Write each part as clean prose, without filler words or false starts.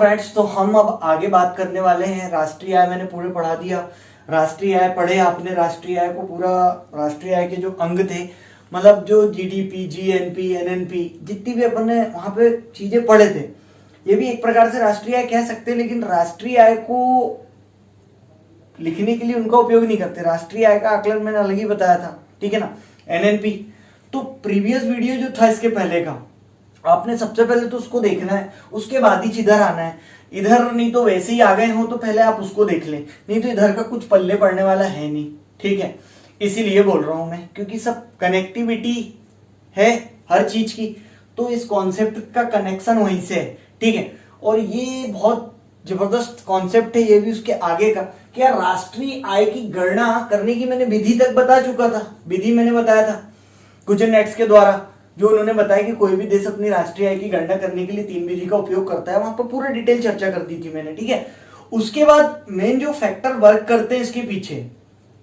Friends, तो हम अब आगे बात करने वाले हैं। राष्ट्रीय आय मैंने पूरे पढ़ा दिया। राष्ट्रीय आय पढ़े आपने, राष्ट्रीय आय को पूरा, राष्ट्रीय आय के जो अंग थे, मतलब जो जीडीपी, जीएनपी, एनएनपी, जितनी भी अपन ने वहां पे चीजें पढ़े थे, ये भी एक प्रकार से राष्ट्रीय आय कह सकते हैं। लेकिन राष्ट्रीय आय को लिखने के लिए उनका उपयोग नहीं करते। राष्ट्रीय आय का आकलन मैंने अलग ही बताया था, ठीक है ना। एनएनपी तो प्रीवियस वीडियो जो था इसके पहले का, आपने सबसे पहले तो उसको देखना है, उसके बाद ही इधर आना है। इधर नहीं तो वैसे ही आ गए हो तो पहले आप उसको देख लें, नहीं तो इधर का कुछ पल्ले पड़ने वाला है नहीं, ठीक है। इसीलिए बोल रहा हूं मैं, क्योंकि सब कनेक्टिविटी है हर चीज की, तो इस कॉन्सेप्ट का कनेक्शन वहीं से है, ठीक है। और ये बहुत जबरदस्त कॉन्सेप्ट है, ये भी उसके आगे का। क्या राष्ट्रीय आय की गणना करने की मैंने विधि तक बता चुका था, विधि मैंने बताया था कुजन एक्स के द्वारा, जो उन्होंने बताया कि कोई भी देश अपनी राष्ट्रीय आय की गणना करने के लिए 3 विधि का उपयोग करता है। वहां पर पूरा डिटेल चर्चा कर दी थी मैंने, ठीक है। उसके बाद मेन जो फैक्टर वर्क करते हैं इसके पीछे,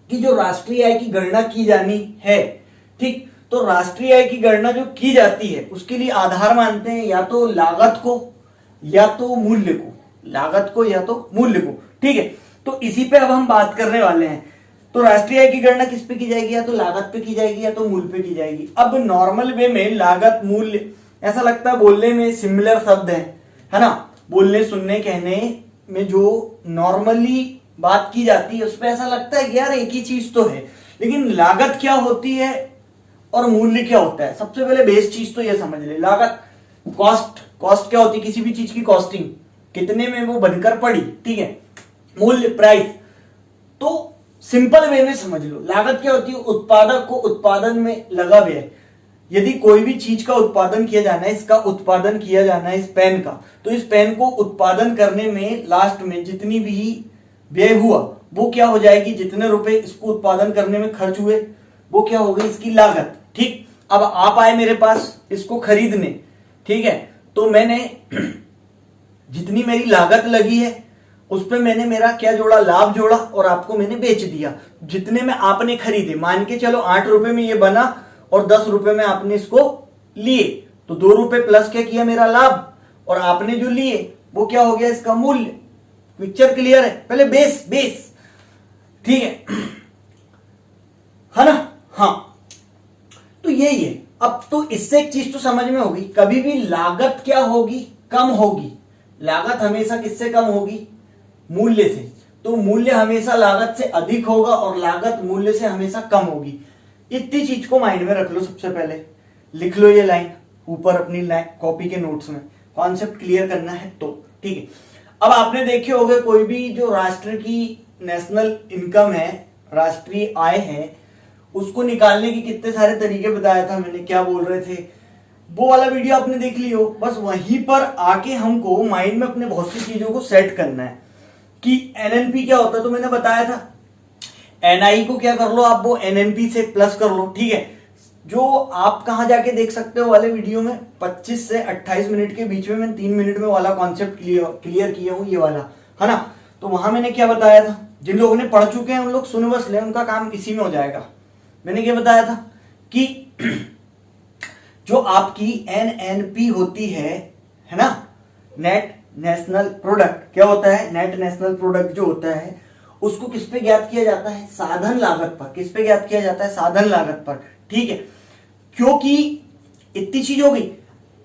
कि जो राष्ट्रीय आय की गणना की जानी है, ठीक, तो राष्ट्रीय आय की गणना जो की जाती है उसके लिए आधार मानते हैं या तो लागत को या तो मूल्य को, लागत को या तो मूल्य को, ठीक है। तो इसी पे अब हम बात करने वाले हैं। तो राष्ट्रीय आय की गणना किस पे की जाएगी, या तो लागत पे की जाएगी या तो मूल्य पे की जाएगी। अब नॉर्मल वे में लागत मूल्य ऐसा लगता है बोलने में सिमिलर शब्द है ना, बोलने सुनने कहने में जो नॉर्मली बात की जाती है उस पर ऐसा लगता है कि यार एक ही चीज तो है। लेकिन लागत क्या होती है और मूल्य क्या होता है, सबसे पहले बेस चीज तो ये समझ ले। लागत कॉस्ट, कॉस्ट क्या होती है, किसी भी चीज की कॉस्टिंग, कितने में वो बनकर पड़ी, ठीक है। मूल्य प्राइस, तो सिंपल वे में समझ लो, लागत क्या होती है, उत्पादक को उत्पादन में लगा व्यय। यदि कोई भी चीज का उत्पादन किया जाना है, इसका उत्पादन किया जाना है इस पेन का, तो इस पेन को उत्पादन करने में लास्ट में जितनी भी व्यय हुआ वो क्या हो जाएगी, जितने रुपए इसको उत्पादन करने में खर्च हुए वो क्या हो गई, इसकी लागत, ठीक। अब आप आए मेरे पास इसको खरीदने, ठीक है, तो मैंने जितनी मेरी लागत लगी है उस पे मैंने मेरा क्या जोड़ा, लाभ जोड़ा, और आपको मैंने बेच दिया। जितने में आपने खरीदे, मान के चलो 8 रुपए में ये बना और 10 रुपए में आपने इसको लिए, तो 2 रुपए प्लस क्या किया, मेरा लाभ, और आपने जो लिए वो क्या हो गया, इसका मूल्य। पिक्चर क्लियर है, पहले बेस बेस, ठीक है ना। हाँ, तो यही है। अब तो इससे एक चीज तो समझ में होगी, कभी भी लागत क्या होगी, कम होगी। लागत हमेशा किससे कम होगी, मूल्य से। तो मूल्य हमेशा लागत से अधिक होगा और लागत मूल्य से हमेशा कम होगी। इतनी चीज को माइंड में रख लो, सबसे पहले लिख लो ये लाइन ऊपर अपनी कॉपी के नोट्स में, कॉन्सेप्ट क्लियर करना है तो, ठीक है। अब आपने देखे होंगे कोई भी जो राष्ट्र की नेशनल इनकम है, राष्ट्रीय आय है, उसको निकालने के कितने सारे तरीके बताया था मैंने, क्या बोल रहे थे, वो वाला वीडियो आपने देख लियो। बस वहीं पर आके हमको माइंड में अपने बहुत सी चीजों को सेट करना है कि एनएनपी क्या होता है, तो मैंने बताया था। एनआई को क्या कर लो आप, वो एनएनपी से प्लस कर लो, ठीक है। जो आप कहां जाके देख सकते हो वाले वीडियो में 25 से 28 मिनट के बीच में मैं 3 मिनट में वाला कॉन्सेप्ट क्लियर किया हूं, ये वाला है ना। तो वहां मैंने क्या बताया था, जिन लोगों ने पढ़ चुके हैं उन लोग सुन बस ले, उनका काम इसी में हो जाएगा। मैंने क्या बताया था कि जो आपकी एनएनपी होती है ना, नेट नेशनल प्रोडक्ट, क्या होता है, नेट नेशनल प्रोडक्ट जो होता है उसको किस पे ज्ञात किया जाता है, साधन लागत पर। किस पे ज्ञात किया जाता है, साधन लागत पर, ठीक है। क्योंकि इतनी चीज हो गई,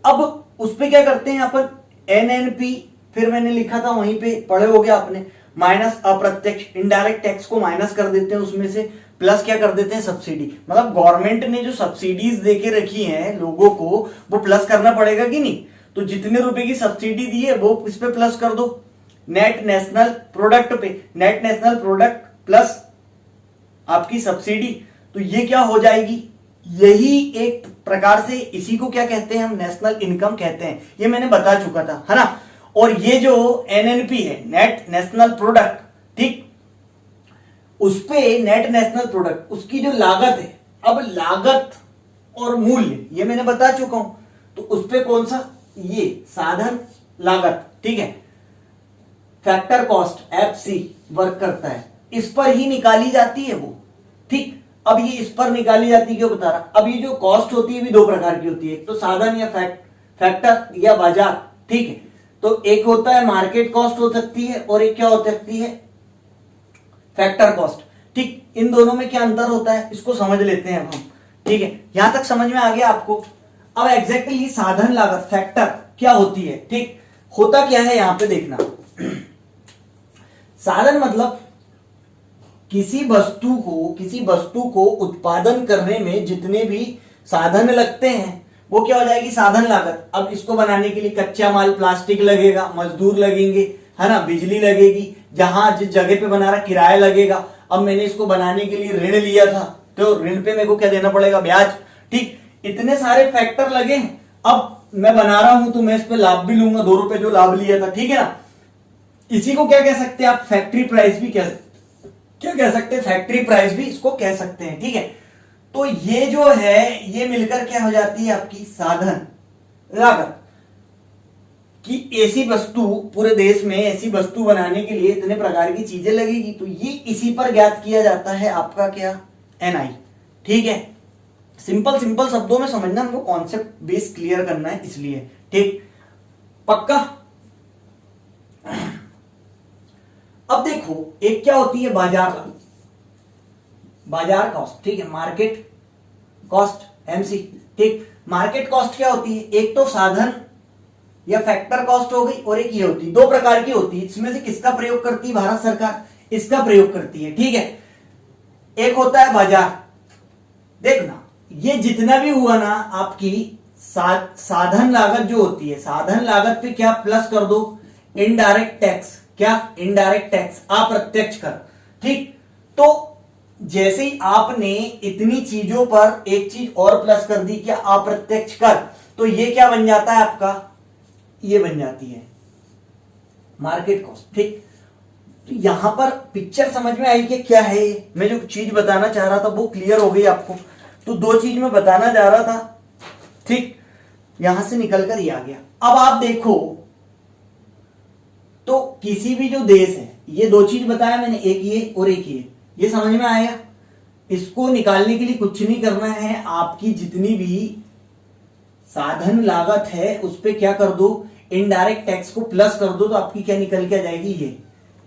अब उस पे क्या करते हैं अपन, एनएनपी, फिर मैंने लिखा था वहीं पे, पढ़े हो गया आपने, माइनस अप्रत्यक्ष इनडायरेक्ट टैक्स को माइनस कर देते हैं उसमें से, प्लस क्या कर देते हैं, सब्सिडी। मतलब गवर्नमेंट ने जो सब्सिडीज देके रखी हैं लोगों को, वो प्लस करना पड़ेगा कि नहीं। तो जितने रुपए की सब्सिडी दी है वो इस पे प्लस कर दो, नेट नेशनल प्रोडक्ट पे, नेट नेशनल प्रोडक्ट प्लस आपकी सब्सिडी, तो ये क्या हो जाएगी, यही एक प्रकार से इसी को क्या कहते हैं हम, नेशनल इनकम कहते हैं। ये मैंने बता चुका था, है ना। और ये जो एनएनपी है, नेट नेशनल प्रोडक्ट, ठीक, उस पे नेट नेशनल प्रोडक्ट, उसकी जो लागत है, अब लागत और मूल्य ये मैंने बता चुका हूं, तो उस पे कौन सा, ये साधन लागत, ठीक है। फैक्टर कॉस्ट एफसी वर्क करता है, इस पर ही निकाली जाती है वो, ठीक। अब ये इस पर निकाली जाती है, क्यों बता रहा। अब ये जो कॉस्ट होती है भी 2 प्रकार की होती है, एक तो साधन या फैक्टर या बाजार, ठीक है। तो एक होता है मार्केट कॉस्ट हो सकती है और एक क्या हो सकती है, फैक्टर कॉस्ट। ठीक, इन दोनों में क्या अंतर होता है इसको समझ लेते हैं अब हम। ठीक है, यहां तक समझ में आ गया आपको। अब एग्जैक्टली साधन लागत फैक्टर क्या होती है, ठीक, होता क्या है यहां पे देखना। साधन मतलब किसी वस्तु को उत्पादन करने में जितने भी साधन लगते हैं वो क्या हो जाएगी, साधन लागत। अब इसको बनाने के लिए कच्चा माल प्लास्टिक लगेगा, मजदूर लगेंगे, है ना, बिजली लगेगी, जहां जिस जगह पे बना रहा किराया लगेगा। अब मैंने इसको बनाने के लिए ऋण लिया था तो ऋण पे मेरे को क्या देना पड़ेगा, ब्याज। ठीक, इतने सारे फैक्टर लगे। अब मैं बना रहा हूं तो मैं इस पे लाभ भी लूंगा, 2 रुपए जो लाभ लिया था, ठीक है ना। इसी को क्या कह सकते हैं आप, फैक्ट्री प्राइस भी क्या कह सकते हैं, फैक्ट्री प्राइस भी इसको कह सकते हैं। ठीक है, तो ये जो है ये मिलकर क्या हो जाती है आपकी साधन लागत। कि ऐसी वस्तु पूरे देश में ऐसी वस्तु बनाने के लिए इतने प्रकार की चीजें लगेगी, तो ये इसी पर ज्ञात किया जाता है आपका क्या, एनआई। ठीक है, सिंपल शब्दों में समझना, हमको कॉन्सेप्ट बेस क्लियर करना है इसलिए। ठीक, पक्का। अब देखो एक क्या होती है बाजार कॉस्ट। ठीक है, मार्केट कॉस्ट, एमसी। ठीक, मार्केट कॉस्ट क्या होती है, एक तो साधन या फैक्टर कॉस्ट हो गई और एक ये होती है, 2 प्रकार की होती है। इसमें से किसका प्रयोग करती है भारत सरकार, इसका प्रयोग करती है। ठीक है, एक होता है बाजार। देखना ये जितना भी हुआ ना आपकी साधन लागत जो होती है, साधन लागत पे क्या प्लस कर दो, इनडायरेक्ट टैक्स। क्या, इनडायरेक्ट टैक्स, अप्रत्यक्ष कर। ठीक, तो जैसे ही आपने इतनी चीजों पर एक चीज और प्लस कर दी, क्या, अप्रत्यक्ष कर, तो ये क्या बन जाता है आपका, ये बन जाती है मार्केट कॉस्ट। ठीक, तो यहां पर पिक्चर समझ में आई कि क्या है ये, मैं जो चीज बताना चाह रहा था वो क्लियर हो गई आपको। तो 2 चीज मैं बताना चाह रहा था, ठीक, यहां से निकलकर ये आ गया। अब आप देखो तो किसी भी जो देश है, ये 2 चीज बताया मैंने, एक ये और एक ये समझ में आया। इसको निकालने के लिए कुछ नहीं करना है, आपकी जितनी भी साधन लागत है उस पे क्या कर दो, इनडायरेक्ट टैक्स को प्लस कर दो, तो आपकी क्या निकल के आ जाएगी, ये।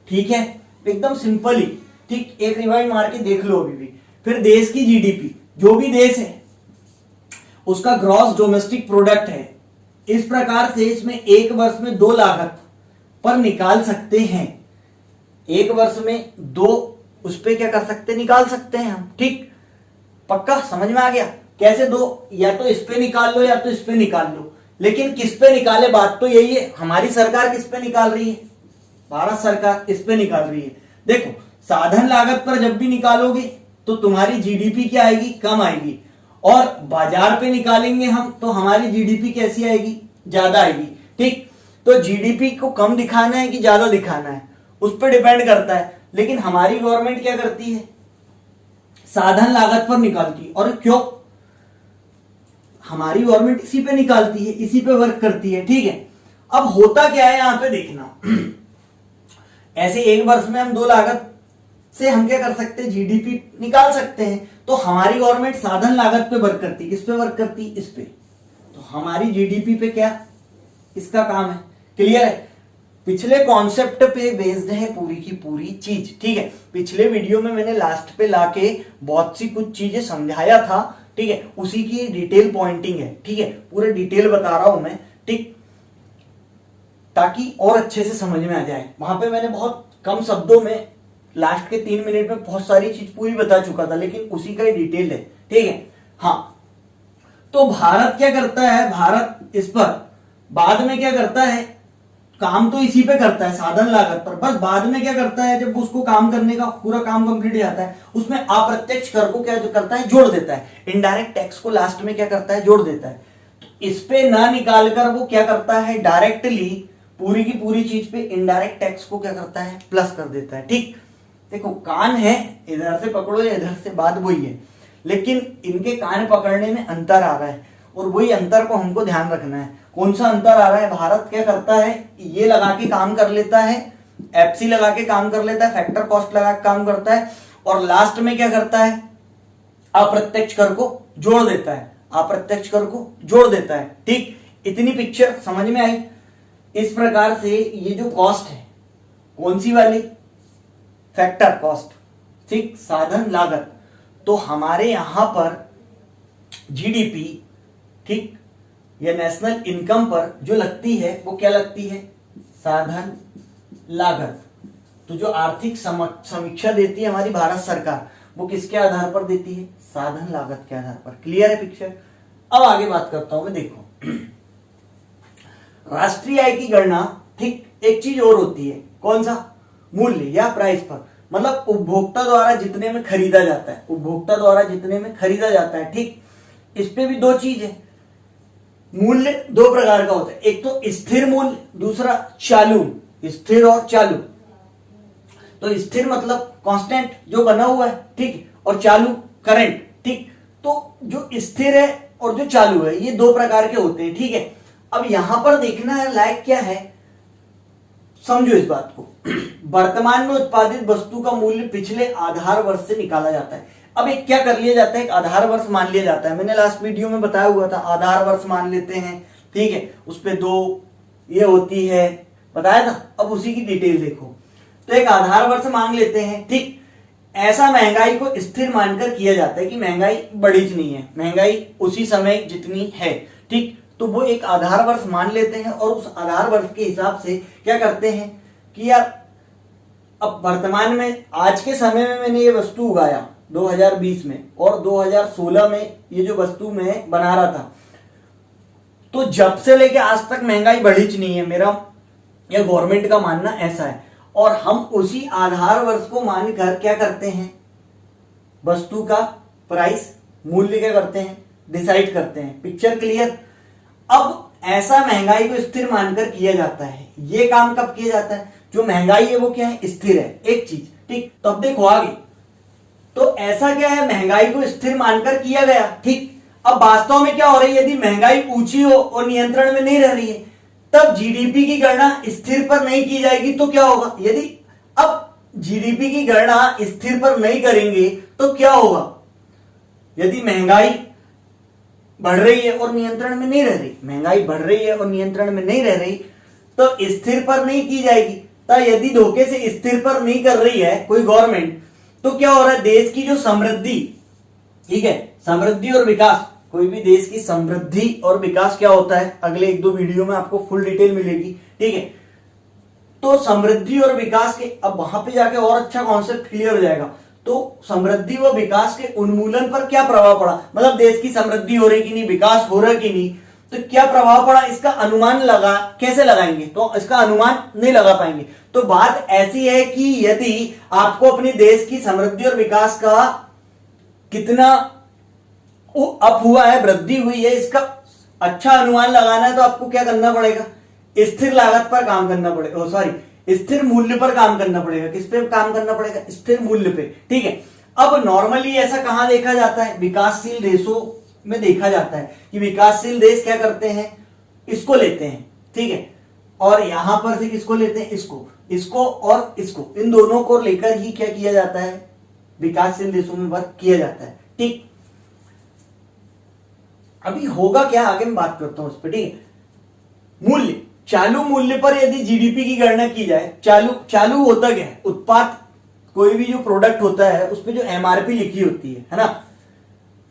ठीक है, एकदम सिंपल ही। ठीक, एक रिवाइंड मार के देख लो अभी भी। फिर देश की जीडीपी, जो भी देश है उसका ग्रॉस डोमेस्टिक प्रोडक्ट है। इस प्रकार से इसमें एक वर्ष में 2 लागत पर निकाल सकते हैं, एक वर्ष में 2 उस पे क्या कर सकते, निकाल सकते हैं हम। ठीक, पक्का समझ में आ गया, कैसे 2, या तो इस पे निकाल लो या तो इस पे निकाल लो, लेकिन किस पे निकाले, बात तो यही है। हमारी सरकार किस पे निकाल रही है, भारत सरकार इस पे निकाल रही है। देखो साधन लागत पर जब भी निकालोगे तो तुम्हारी जीडीपी क्या आएगी, कम आएगी, और बाजार पे निकालेंगे हम तो हमारी जीडीपी कैसी आएगी, ज्यादा आएगी। ठीक, तो जीडीपी को कम दिखाना है कि ज्यादा दिखाना है उस पर डिपेंड करता है। लेकिन हमारी गवर्नमेंट क्या करती है, साधन लागत पर निकालती है। और क्यों, हमारी गवर्नमेंट इसी पे निकालती है, इसी पे वर्क करती है। ठीक है, अब होता क्या है यहां पे देखना, ऐसे एक वर्ष में हम 2 लागत से हम क्या कर सकते हैं, जीडीपी निकाल सकते हैं। तो हमारी गवर्नमेंट साधन लागत पे वर्क करती है, किस पे वर्क करती है, इस पे। तो हमारी जीडीपी पे क्या, इसका काम है। क्लियर है, पिछले कॉन्सेप्ट पे बेस्ड है पूरी की पूरी चीज। ठीक है, पिछले वीडियो में मैंने लास्ट पे लाके बहुत सी कुछ चीजें समझाया था। ठीक है, उसी की डिटेल पॉइंटिंग है। ठीक है, पूरे डिटेल बता रहा हूं मैं, ठीक, ताकि और अच्छे से समझ में आ जाए। वहां पे मैंने बहुत कम शब्दों में लास्ट के 3 मिनट में बहुत सारी चीज पूरी बता चुका था, लेकिन उसी का ही डिटेल है। ठीक है, हाँ, तो भारत क्या करता है, भारत इस पर बाद में क्या करता है, काम तो इसी पे करता है साधन लागत पर, बस बाद में क्या करता है, जब उसको काम करने का पूरा काम कंप्लीट हो जाता है उसमें अप्रत्यक्ष कर को क्या जो करता है, जोड़ देता है। इनडायरेक्ट टैक्स को लास्ट में क्या करता है, जोड़ देता है। तो इस पे ना निकालकर वो क्या करता है, डायरेक्टली पूरी की पूरी चीज पे इनडायरेक्ट टैक्स को क्या करता है, प्लस कर देता है। ठीक, देखो कान है, इधर से पकड़ो या इधर से, बात वही है, लेकिन इनके कान पकड़ने में अंतर आ रहा है और वही अंतर को हमको ध्यान रखना है। कौन सा अंतर आ रहा है, भारत क्या करता है, ये लगा के काम कर लेता है, एफसी लगा के काम कर लेता है, फैक्टर कॉस्ट लगा के काम करता है, और लास्ट में क्या करता है, अप्रत्यक्ष कर को जोड़ देता है, अप्रत्यक्ष कर को जोड़ देता है। ठीक, इतनी पिक्चर समझ में आई। इस प्रकार से ये जो कॉस्ट है, कौन सी वाली, फैक्टर कॉस्ट, ठीक, साधन लागत, तो हमारे यहां पर जीडीपी, ठीक, या नेशनल इनकम पर जो लगती है वो क्या लगती है, साधन लागत। तो जो आर्थिक समीक्षा देती है हमारी भारत सरकार, वो किसके आधार पर देती है, साधन लागत के आधार पर। क्लियर है पिक्चर। अब आगे बात करता हूं मैं, देखो राष्ट्रीय आय की गणना, ठीक, एक चीज और होती है, कौन सा, मूल्य या प्राइस पर, मतलब उपभोक्ता द्वारा जितने में खरीदा जाता है, उपभोक्ता द्वारा जितने में खरीदा जाता है, ठीक, इस पे भी दो चीज है, मूल्य दो प्रकार का होता है, एक तो स्थिर मूल्य, दूसरा चालू, स्थिर और चालू। तो स्थिर मतलब कांस्टेंट जो बना हुआ है, ठीक, और चालू करंट, ठीक। तो जो स्थिर है और जो चालू है ये दो प्रकार के होते हैं, ठीक है। अब यहां पर देखना है लायक क्या है, समझो इस बात को। वर्तमान में उत्पादित वस्तु का मूल्य पिछले आधार वर्ष से निकाला जाता है। अब एक क्या कर लिया जाता है, एक आधार वर्ष मान लिया जाता है, मैंने लास्ट वीडियो में बताया हुआ था, आधार वर्ष मान लेते हैं, ठीक है, उस पे दो ये होती है, बताया था। अब उसी की डिटेल देखो, तो एक आधार वर्ष मान लेते हैं, ठीक। ऐसा महंगाई को स्थिर मानकर किया जाता है कि महंगाई बढ़ी नहीं है, महंगाई उसी समय जितनी है, ठीक। तो वो एक आधार वर्ष मान लेते हैं और उस आधार वर्ष के हिसाब से क्या करते हैं कि यार अब वर्तमान में आज के समय में मैंने ये वस्तु उगाया 2020 में और 2016 में ये जो वस्तु मैं बना रहा था, तो जब से लेके आज तक महंगाई बढ़ी नहीं है, मेरा या गवर्नमेंट का मानना ऐसा है। और हम उसी आधार वर्ष को मानकर क्या करते हैं, वस्तु का प्राइस, मूल्य क्या करते हैं, डिसाइड करते हैं। Picture clear. अब ऐसा महंगाई को स्थिर मानकर किया जाता है। ये काम कब किया जाता है, जो महंगाई है वो क्या है, स्थिर है, एक चीज, ठीक। तो अब देखो आगे, तो ऐसा क्या है, महंगाई को स्थिर मानकर किया गया, ठीक। अब वास्तव में क्या हो रही है, यदि महंगाई ऊंची हो और नियंत्रण में नहीं रह रही है, तब जीडीपी की गणना स्थिर पर नहीं की जाएगी। तो क्या होगा, यदि अब जीडीपी की गणना स्थिर पर नहीं करेंगे तो क्या होगा, यदि महंगाई बढ़ रही है और नियंत्रण में नहीं रह रही, महंगाई बढ़ रही है और नियंत्रण में नहीं रह रही, तो स्थिर पर नहीं की जाएगी। तो यदि धोखे से स्थिर पर नहीं कर रही है कोई गवर्नमेंट, तो क्या हो रहा है, देश की जो समृद्धि, ठीक है, समृद्धि और विकास, कोई भी देश की समृद्धि और विकास क्या होता है, अगले एक दो वीडियो में आपको फुल डिटेल मिलेगी, ठीक है। तो समृद्धि और विकास के, अब वहां पे जाके और अच्छा कॉन्सेप्ट क्लियर हो जाएगा। तो समृद्धि व विकास के उन्मूलन पर क्या प्रभाव पड़ा, मतलब देश की समृद्धि हो रही कि नहीं, विकास हो रहा कि नहीं, तो क्या प्रभाव पड़ा, इसका अनुमान लगा, कैसे लगाएंगे, तो इसका अनुमान नहीं लगा पाएंगे। तो बात ऐसी है कि यदि आपको अपने देश की समृद्धि और विकास का कितना अप हुआ है, वृद्धि हुई है, इसका अच्छा अनुमान लगाना है, तो आपको क्या करना पड़ेगा, स्थिर लागत पर काम करना पड़ेगा, सॉरी स्थिर मूल्य पर काम करना पड़ेगा। किस पे काम करना पड़ेगा, स्थिर मूल्य पे, ठीक है। अब नॉर्मली ऐसा कहां देखा जाता है, विकासशील देशों में देखा जाता है कि विकासशील देश क्या करते हैं, इसको लेते हैं, ठीक है, और यहां पर से किसको लेते हैं, इसको और इसको, इन दोनों को लेकर ही क्या किया जाता है, विकासशील देशों में वर्क किया जाता है, ठीक। अभी होगा क्या, आगे मैं बात करता हूं उस पर, ठीक है। मूल्य, चालू मूल्य पर यदि जीडीपी की गणना की जाए, चालू होता क्या है, उत्पाद, कोई भी जो प्रोडक्ट होता है उस पर जो एमआरपी लिखी होती है ना,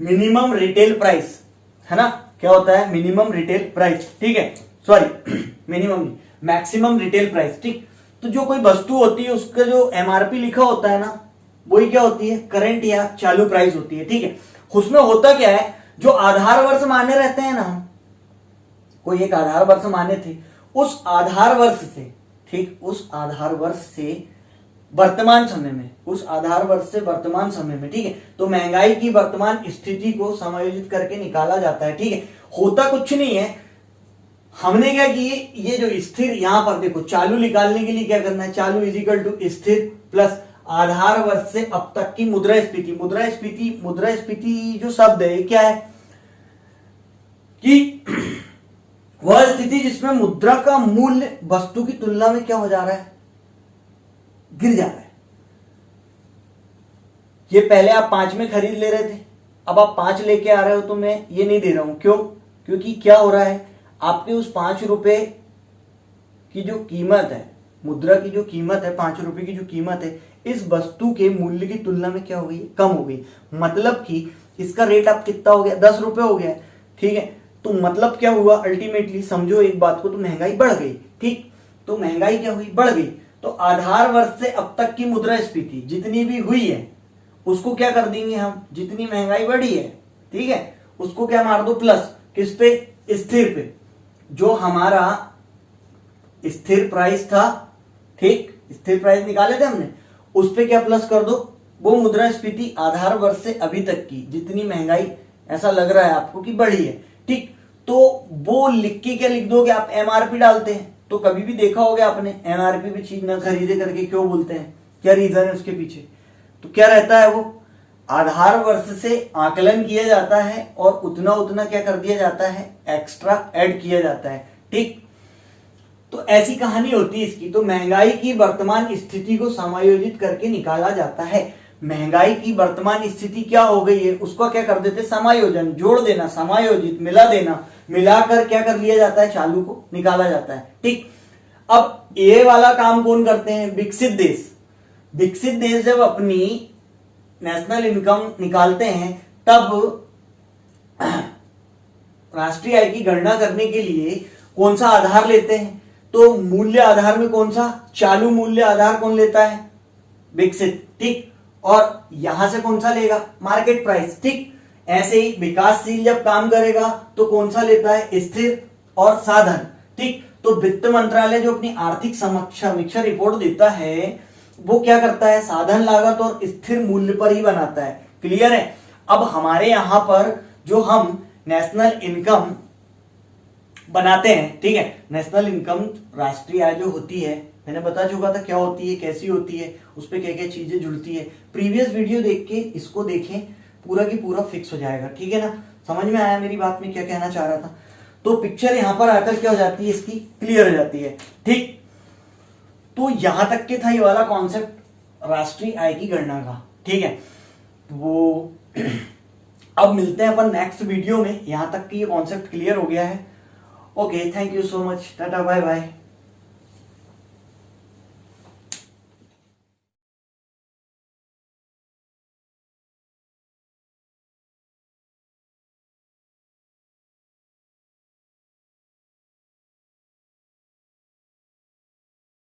मिनिमम रिटेल प्राइस, है ना, क्या होता है, मिनिमम रिटेल प्राइस, ठीक है, sorry minimum maximum retail price, ठीक। तो जो कोई वस्तु होती है उसका जो एमआरपी लिखा होता है ना, वही क्या होती है, करंट या चालू प्राइस होती है, ठीक है। उसमें होता क्या है, जो आधार वर्ष माने रहते हैं ना, कोई एक आधार वर्ष माने थे, उस आधार वर्ष से, ठीक, उस आधार वर्ष से वर्तमान समय में, उस आधार वर्ष से वर्तमान समय में, ठीक है, तो महंगाई की वर्तमान स्थिति को समायोजित करके निकाला जाता है, ठीक है। होता कुछ नहीं है, हमने क्या किए, ये जो स्थिर, यहां पर देखो, चालू निकालने के लिए क्या करना है, चालू इज इक्वल टू स्थिर प्लस आधार वर्ष से अब तक की मुद्रास्फीति। मुद्रास्फीति जो शब्द है क्या है कि वह स्थिति जिसमें मुद्रा का मूल्य वस्तु की तुलना में क्या हो जा रहा है, गिर जा रहा है। ये पहले आप 5 में खरीद ले रहे थे, अब आप 5 लेके आ रहे हो, तो मैं ये नहीं दे रहा हूं, क्यों, क्योंकि क्या हो रहा है, आपके उस 5 रुपए की जो कीमत है, मुद्रा की जो कीमत है, 5 रुपए की जो कीमत है, इस वस्तु के मूल्य की तुलना में क्या हो गई, कम हो गई। मतलब कि इसका रेट अब कितना हो गया, 10 रुपए हो गया, ठीक है। तो मतलब क्या हुआ, अल्टीमेटली समझो एक बात को, तो महंगाई बढ़ गई, ठीक। तो महंगाई क्या हुई, बढ़ गई। तो आधार वर्ष से अब तक की मुद्रास्फीति जितनी भी हुई है उसको क्या कर देंगे हम, जितनी महंगाई बढ़ी है, ठीक है, उसको क्या मार दो प्लस, किस पे, स्थिर पे, जो हमारा स्थिर प्राइस था, ठीक, स्थिर प्राइस निकाले थे हमने, उस पे क्या प्लस कर दो, वो मुद्रास्फीति आधार वर्ष से अभी तक की जितनी महंगाई ऐसा लग रहा है आपको कि बढ़ी है, ठीक। तो वो लिख के क्या लिख दोगे आप, एमआरपी डालते हैं। तो कभी भी देखा होगा आपने, एमआरपी पे चीज ना खरीदे करके क्यों बोलते हैं, क्या रीजन है उसके पीछे, तो क्या रहता है, वो आधार वर्ष से आकलन किया जाता है और उतना उतना क्या कर दिया जाता है, एक्स्ट्रा ऐड किया जाता है, ठीक। तो ऐसी कहानी होती है इसकी। तो महंगाई की वर्तमान स्थिति को समायोजित करके निकाला जाता है। महंगाई की वर्तमान स्थिति क्या हो गई है उसको क्या कर देते, समायोजन, जोड़ देना, समायोजित, मिला देना, मिलाकर क्या कर लिया जाता है, चालू को निकाला जाता है, ठीक। अब ये वाला काम कौन करते हैं, विकसित देश। विकसित देश जब अपनी नेशनल इनकम निकालते हैं तब राष्ट्रीय आय की गणना करने के लिए कौन सा आधार लेते हैं, तो मूल्य आधार में कौन सा, चालू मूल्य आधार कौन लेता है, विकसित, ठीक। और यहां से कौन सा लेगा, मार्केट प्राइस, ठीक। ऐसे ही विकासशील जब काम करेगा तो कौन सा लेता है, स्थिर और साधन, ठीक। तो वित्त मंत्रालय जो अपनी आर्थिक समीक्षा रिपोर्ट देता है वो क्या करता है, साधन लागत और स्थिर मूल्य पर ही बनाता है, क्लियर है। अब हमारे यहां पर जो हम नेशनल इनकम बनाते हैं, ठीक है, नेशनल इनकम राष्ट्रीय आय जो होती है, मैंने बता चुका था क्या होती है, कैसी होती है, उस पर क्या क्या चीजें जुड़ती है। प्रीवियस वीडियो देख के इसको देखें, पूरा की पूरा फिक्स हो जाएगा, ठीक है ना। समझ में आया मेरी बात में क्या कहना चाह रहा था। तो पिक्चर यहां पर आकर क्या हो जाती है, इसकी क्लियर हो जाती है, ठीक। तो यहां तक के था ये वाला कॉन्सेप्ट राष्ट्रीय आय की गणना का, ठीक है। वो अब मिलते हैं अपन नेक्स्ट वीडियो में। यहां तक की ये कॉन्सेप्ट क्लियर हो गया है। Okay, thank you so much, tata bye bye.